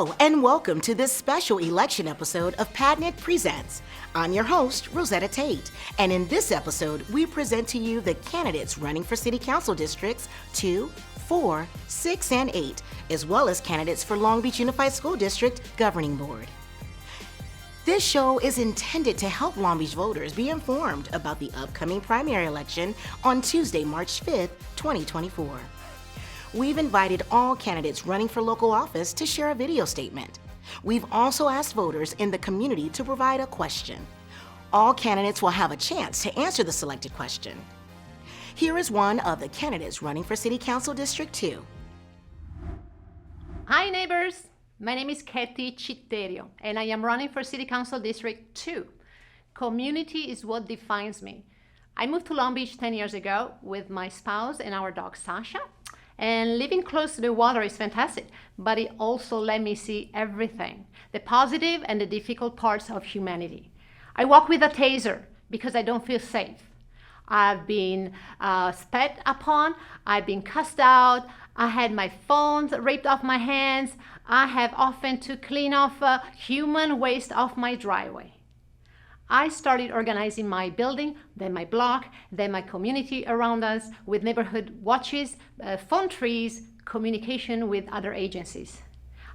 Hello and welcome to this special election episode of PADNET Presents. I'm your host, Rosetta Tate, and in this episode, we present to you the candidates running for City Council Districts 2, 4, 6, and 8, as well as candidates for Long Beach Unified School District Governing Board. This show is intended to help Long Beach voters be informed about the upcoming primary election on Tuesday, March 5th, 2024. We've invited all candidates running for local office to share a video statement. We've also asked voters in the community to provide a question. All candidates will have a chance to answer the selected question. Here is one of the candidates running for City Council District 2. Hi neighbors, my name is Ketty Citterio and I am running for City Council District 2. Community is what defines me. I moved to Long Beach 10 years ago with my spouse and our dog Sasha. And living close to the water is fantastic, but it also let me see everything, the positive and the difficult parts of humanity. I walk with a taser because I don't feel safe. I've been spat upon, I've been cussed out, I had my phones ripped off my hands, I have often to clean off human waste off my driveway. I started organizing my building, then my block, then my community around us with neighborhood watches, phone trees, communication with other agencies.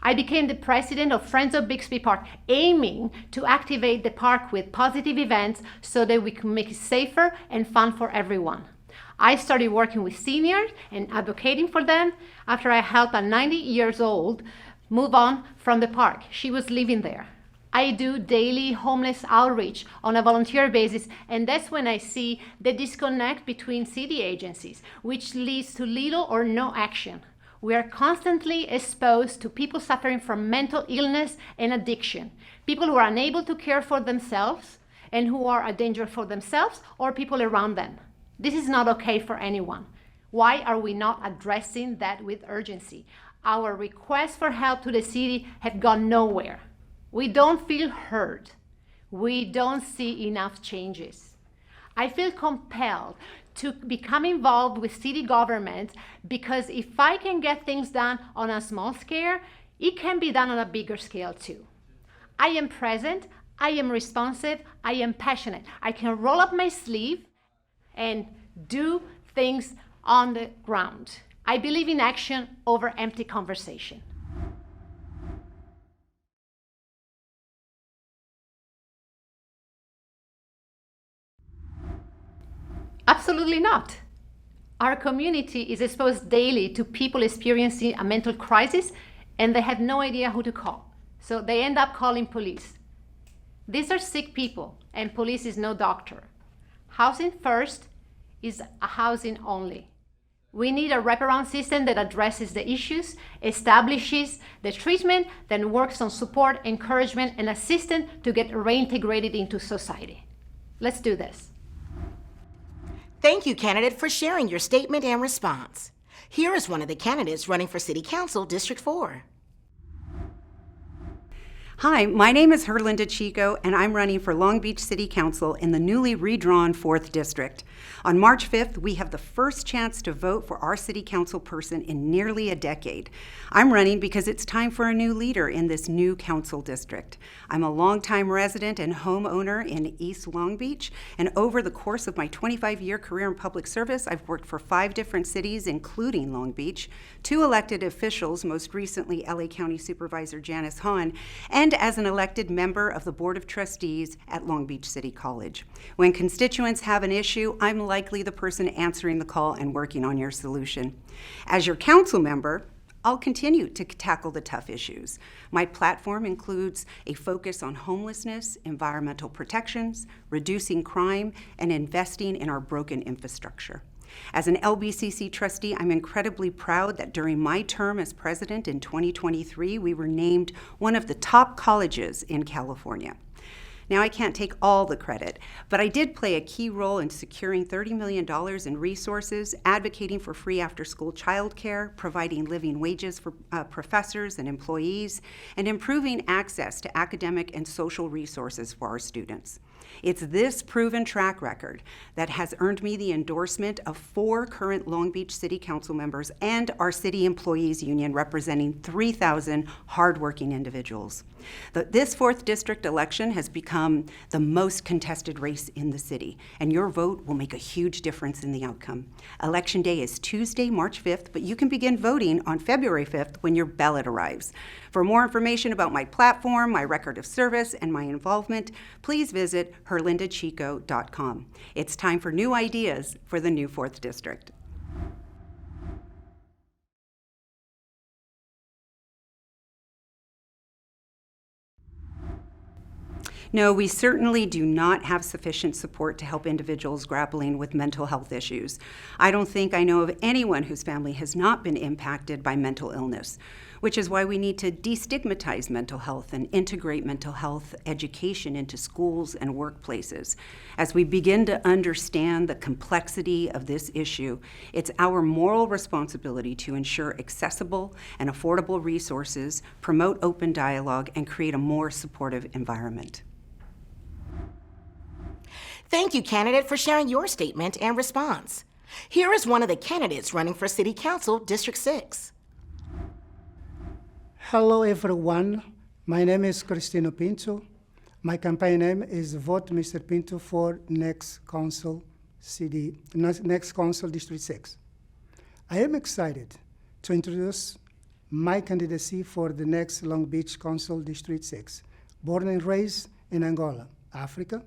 I became the president of Friends of Bixby Park, aiming to activate the park with positive events so that we can make it safer and fun for everyone. I started working with seniors and advocating for them after I helped a 90-year-old move on from the park. She was living there. I do daily homeless outreach on a volunteer basis, and that's when I see the disconnect between city agencies, which leads to little or no action. We are constantly exposed to people suffering from mental illness and addiction, people who are unable to care for themselves and who are a danger for themselves or people around them. This is not okay for anyone. Why are we not addressing that with urgency? Our requests for help to the city have gone nowhere. We don't feel heard. We don't see enough changes. I feel compelled to become involved with city government because if I can get things done on a small scale, it can be done on a bigger scale too. I am present, I am responsive, I am passionate. I can roll up my sleeve and do things on the ground. I believe in action over empty conversation. Absolutely not. Our community is exposed daily to people experiencing a mental crisis and they have no idea who to call. So they end up calling police. These are sick people and police is no doctor. Housing first is a housing only. We need a wraparound system that addresses the issues, establishes the treatment, then works on support, encouragement, and assistance to get reintegrated into society. Let's do this. Thank you, candidate, for sharing your statement and response. Here is one of the candidates running for City Council District 4. Hi, my name is Herlinda Chico, and I'm running for Long Beach City Council in the newly redrawn 4th District. On March 5th, we have the first chance to vote for our City Council person in nearly a decade. I'm running because it's time for a new leader in this new council district. I'm a longtime resident and homeowner in East Long Beach, and over the course of my 25-year career in public service, I've worked for 5 different cities, including Long Beach, 2 elected officials, most recently LA County Supervisor Janice Hahn, and as an elected member of the Board of Trustees at Long Beach City College. When constituents have an issue, I'm likely the person answering the call and working on your solution. As your council member, I'll continue to tackle the tough issues. My platform includes a focus on homelessness, environmental protections, reducing crime, and investing in our broken infrastructure. As an LBCC trustee, I'm incredibly proud that during my term as president in 2023, we were named one of the top colleges in California. Now, I can't take all the credit, but I did play a key role in securing $30 million in resources, advocating for free after-school childcare, providing living wages for professors and employees, and improving access to academic and social resources for our students. It's this proven track record that has earned me the endorsement of 4 current Long Beach City Council members and our City Employees Union representing 3,000 hardworking individuals. This 4th District election has become the most contested race in the city, and your vote will make a huge difference in the outcome. Election Day is Tuesday, March 5th, but you can begin voting on February 5th when your ballot arrives. For more information about my platform, my record of service, and my involvement, please visit herlindachico.com. It's time for new ideas for the new 4th District. No, we certainly do not have sufficient support to help individuals grappling with mental health issues. I don't think I know of anyone whose family has not been impacted by mental illness, which is why we need to destigmatize mental health and integrate mental health education into schools and workplaces. As we begin to understand the complexity of this issue, it's our moral responsibility to ensure accessible and affordable resources, promote open dialogue, and create a more supportive environment. Thank you, candidate, for sharing your statement and response. Here is one of the candidates running for City Council, District 6. Hello, everyone. My name is Cristino Pinto. My campaign name is Vote Mr. Pinto for next Council District 6. I am excited to introduce my candidacy for the next Long Beach Council District 6. Born and raised in Angola, Africa,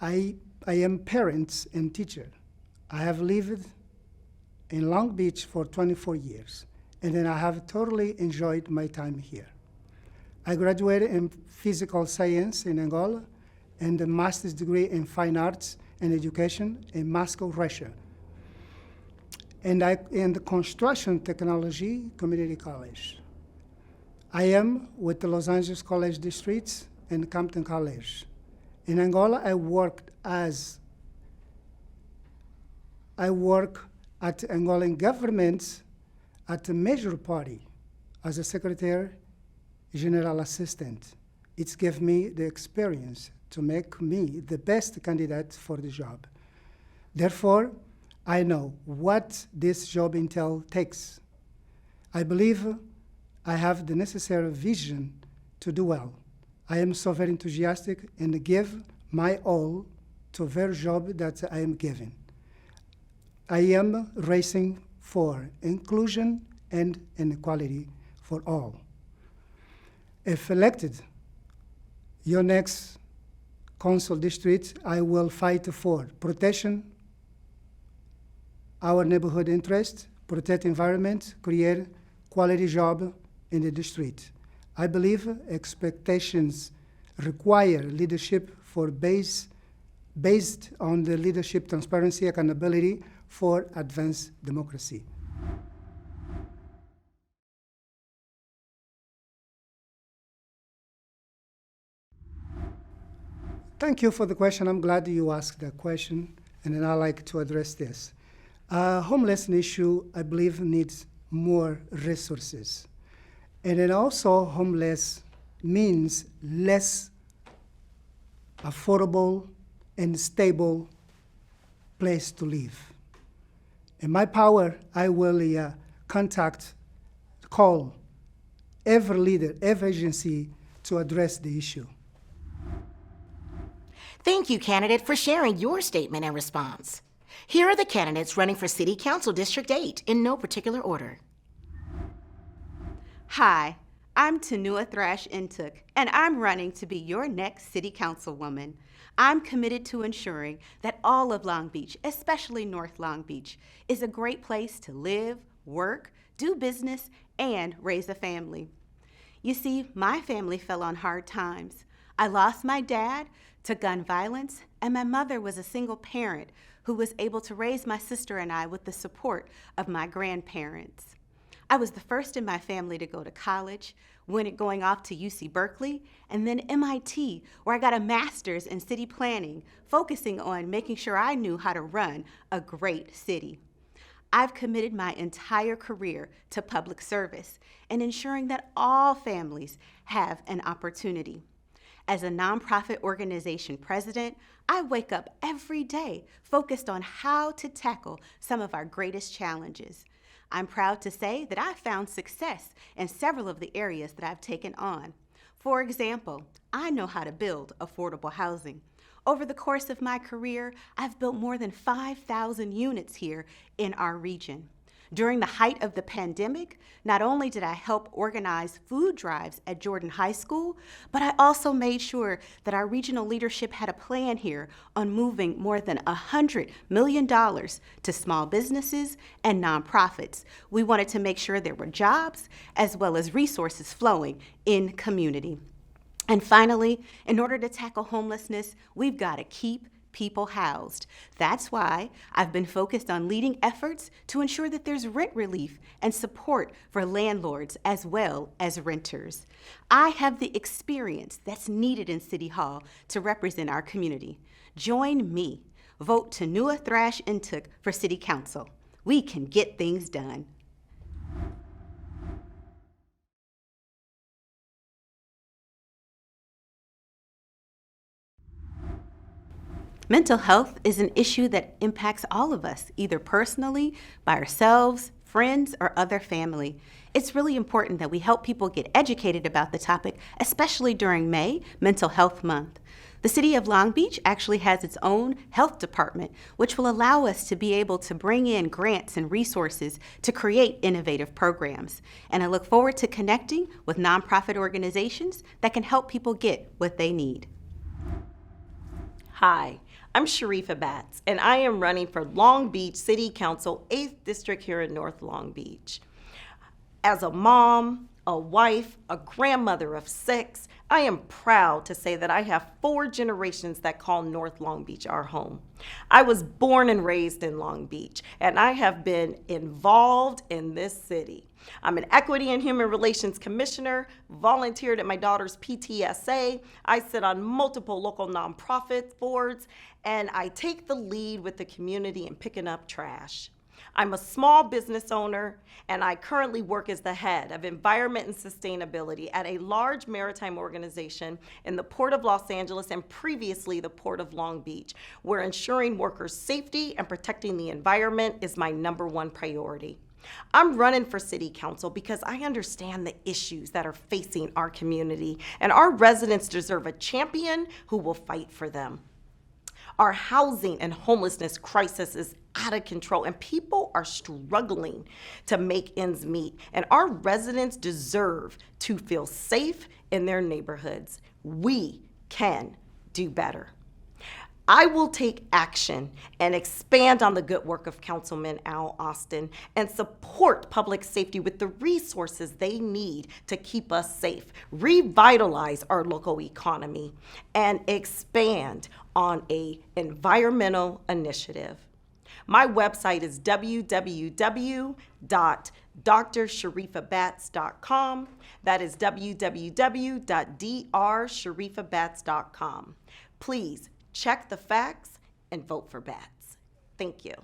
I am parent and teacher. I have lived in Long Beach for 24 years, and then I have totally enjoyed my time here. I graduated in physical science in Angola and a master's degree in fine arts and education in Moscow, Russia. And I in the construction technology community college. I am with the Los Angeles College Districts and Compton College. In Angola, I work at Angolan government at a major party as a secretary general assistant. It's given me the experience to make me the best candidate for the job. Therefore, I know what this job takes. I believe I have the necessary vision to do well. I am so very enthusiastic and give my all to the job that I am given. I am racing for inclusion and inequality for all. If elected, your next council district, I will fight for protection, our neighborhood interest, protect environment, create quality job in the district. I believe expectations require leadership based on the leadership, transparency, accountability for advanced democracy. Thank you for the question. I'm glad you asked that question, and then I'd like to address this. Homelessness issue, I believe, needs more resources. And then also homeless means less affordable and stable place to live. In my power, I will call every leader, every agency to address the issue. Thank you, candidate, for sharing your statement and response. Here are the candidates running for City Council District 8 in no particular order. Hi, I'm Tunua Thrash-Ntuk, and I'm running to be your next City Councilwoman. I'm committed to ensuring that all of Long Beach, especially North Long Beach, is a great place to live, work, do business, and raise a family. You see, my family fell on hard times. I lost my dad to gun violence, and my mother was a single parent who was able to raise my sister and I with the support of my grandparents. I was the first in my family to go to college, going off to UC Berkeley, and then MIT, where I got a master's in city planning, focusing on making sure I knew how to run a great city. I've committed my entire career to public service and ensuring that all families have an opportunity. As a nonprofit organization president, I wake up every day focused on how to tackle some of our greatest challenges. I'm proud to say that I found success in several of the areas that I've taken on. For example, I know how to build affordable housing. Over the course of my career, I've built more than 5,000 units here in our region. During the height of the pandemic, not only did I help organize food drives at Jordan High School, but I also made sure that our regional leadership had a plan here on moving more than $100 million to small businesses and nonprofits. We wanted to make sure there were jobs as well as resources flowing in community. And finally, in order to tackle homelessness, we've got to keep people housed. That's why I've been focused on leading efforts to ensure that there's rent relief and support for landlords as well as renters. I have the experience that's needed in City Hall to represent our community. Join me. Vote Tunua Thrash-Ntuk for City Council. We can get things done. Mental health is an issue that impacts all of us, either personally, by ourselves, friends, or other family. It's really important that we help people get educated about the topic, especially during May, Mental Health Month. The City of Long Beach actually has its own health department, which will allow us to be able to bring in grants and resources to create innovative programs. And I look forward to connecting with nonprofit organizations that can help people get what they need. Hi, I'm Sharifa Batts, and I am running for Long Beach City Council 8th District here in North Long Beach. As a mom, a wife, a grandmother of 6, I am proud to say that I have 4 generations that call North Long Beach our home. I was born and raised in Long Beach, and I have been involved in this city. I'm an Equity and Human Relations Commissioner, volunteered at my daughter's PTSA. I sit on multiple local nonprofit boards, and I take the lead with the community in picking up trash. I'm a small business owner, and I currently work as the head of environment and sustainability at a large maritime organization in the Port of Los Angeles and previously the Port of Long Beach, where ensuring workers' safety and protecting the environment is my #1 priority. I'm running for City Council because I understand the issues that are facing our community, and our residents deserve a champion who will fight for them. Our housing and homelessness crisis is out of control, and people are struggling to make ends meet, and our residents deserve to feel safe in their neighborhoods. We can do better. I will take action and expand on the good work of Councilman Al Austin and support public safety with the resources they need to keep us safe, revitalize our local economy, and expand on an environmental initiative. My website is www.drsharifabatts.com. That is www.drsharifabatts.com. Please check the facts and vote for Batts. Thank you.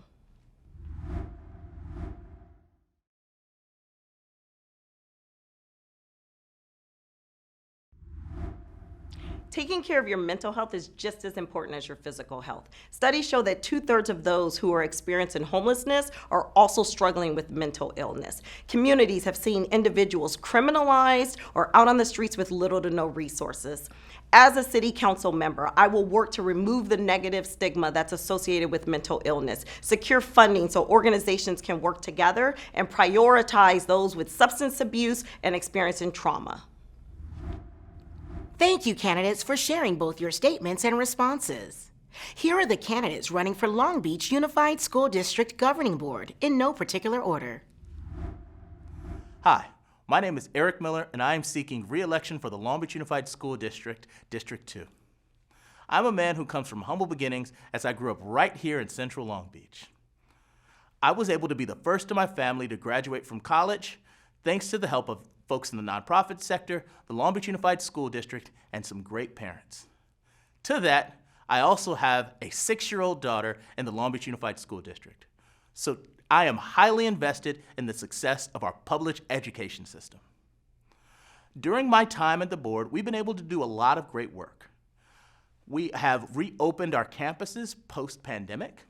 Taking care of your mental health is just as important as your physical health. Studies show that 2/3 of those who are experiencing homelessness are also struggling with mental illness. Communities have seen individuals criminalized or out on the streets with little to no resources. As a city council member, I will work to remove the negative stigma that's associated with mental illness, secure funding so organizations can work together, and prioritize those with substance abuse and experiencing trauma. Thank you, candidates, for sharing both your statements and responses. Here are the candidates running for Long Beach Unified School District Governing Board in no particular order. Hi, my name is Erik Miller, and I am seeking re-election for the Long Beach Unified School District, District 2. I'm a man who comes from humble beginnings as I grew up right here in Central Long Beach. I was able to be the first in my family to graduate from college thanks to the help of folks in the nonprofit sector, the Long Beach Unified School District, and some great parents. To that, I also have a 6-year-old daughter in the Long Beach Unified School District. So I am highly invested in the success of our public education system. During my time at the board, we've been able to do a lot of great work. We have reopened our campuses post-pandemic.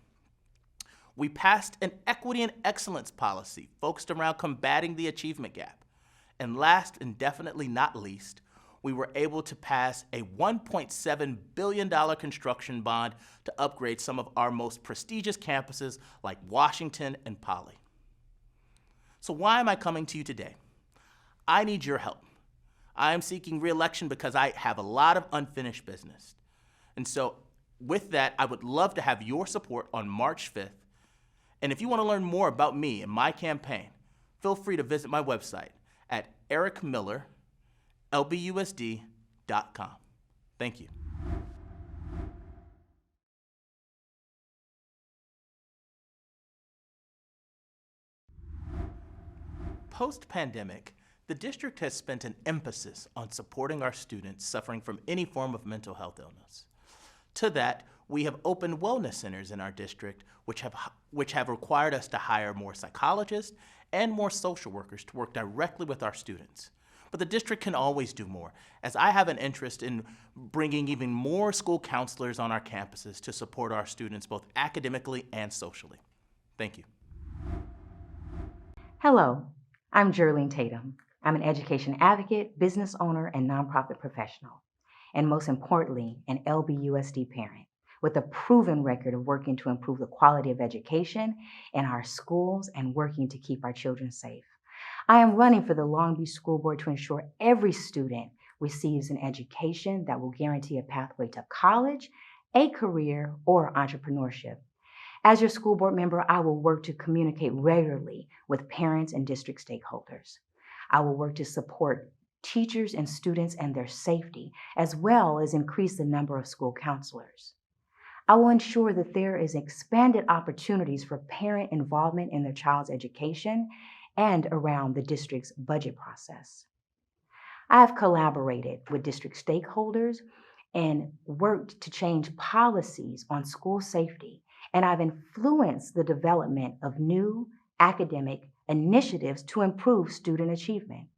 We passed an equity and excellence policy focused around combating the achievement gap. And last and definitely not least, we were able to pass a $1.7 billion construction bond to upgrade some of our most prestigious campuses like Washington and Poly. So why am I coming to you today? I need your help. I am seeking re-election because I have a lot of unfinished business. And so with that, I would love to have your support on March 5th. And if you want to learn more about me and my campaign, feel free to visit my website at Erik Miller, LBUSD.com. Thank you. Post-pandemic, the district has spent an emphasis on supporting our students suffering from any form of mental health illness. To that, we have opened wellness centers in our district, which have required us to hire more psychologists and more social workers to work directly with our students. But the district can always do more, as I have an interest in bringing even more school counselors on our campuses to support our students both academically and socially. Thank you. Hello, I'm Jerlene Tatum. I'm an education advocate, business owner, and nonprofit professional, and most importantly, an LBUSD parent with a proven record of working to improve the quality of education in our schools and working to keep our children safe. I am running for the Long Beach School Board to ensure every student receives an education that will guarantee a pathway to college, a career, or entrepreneurship. As your school board member, I will work to communicate regularly with parents and district stakeholders. I will work to support teachers and students and their safety, as well as increase the number of school counselors. I will ensure that there is expanded opportunities for parent involvement in their child's education and around the district's budget process. I have collaborated with district stakeholders and worked to change policies on school safety, and I've influenced the development of new academic initiatives to improve student achievement.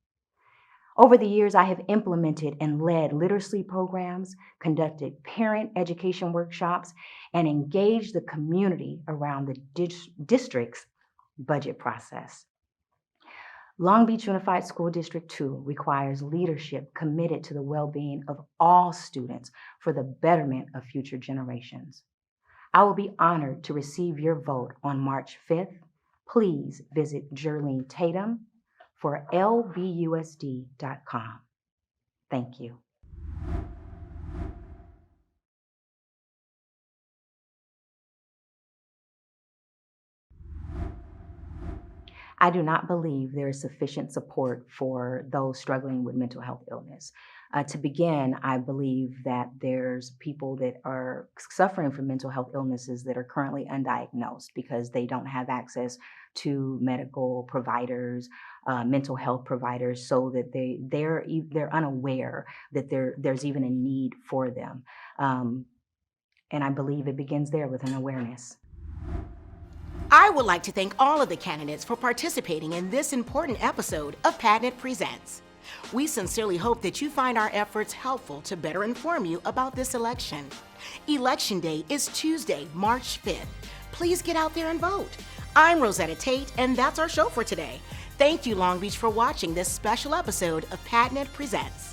Over the years, I have implemented and led literacy programs, conducted parent education workshops, and engaged the community around the district's budget process. Long Beach Unified School District 2 requires leadership committed to the well-being of all students for the betterment of future generations. I will be honored to receive your vote on March 5th. Please visit Jerlene Tatum for LBUSD.com. Thank you. I do not believe there is sufficient support for those struggling with mental health illness. To begin, I believe that there's people that are suffering from mental health illnesses that are currently undiagnosed because they don't have access to medical providers, mental health providers, so that they're unaware that there's even a need for them. And I believe it begins there with an awareness. I would like to thank all of the candidates for participating in this important episode of PADNET Presents. We sincerely hope that you find our efforts helpful to better inform you about this election. Election Day is Tuesday, March 5th. Please get out there and vote. I'm Rosetta Tate, and that's our show for today. Thank you, Long Beach, for watching this special episode of PADNET Presents.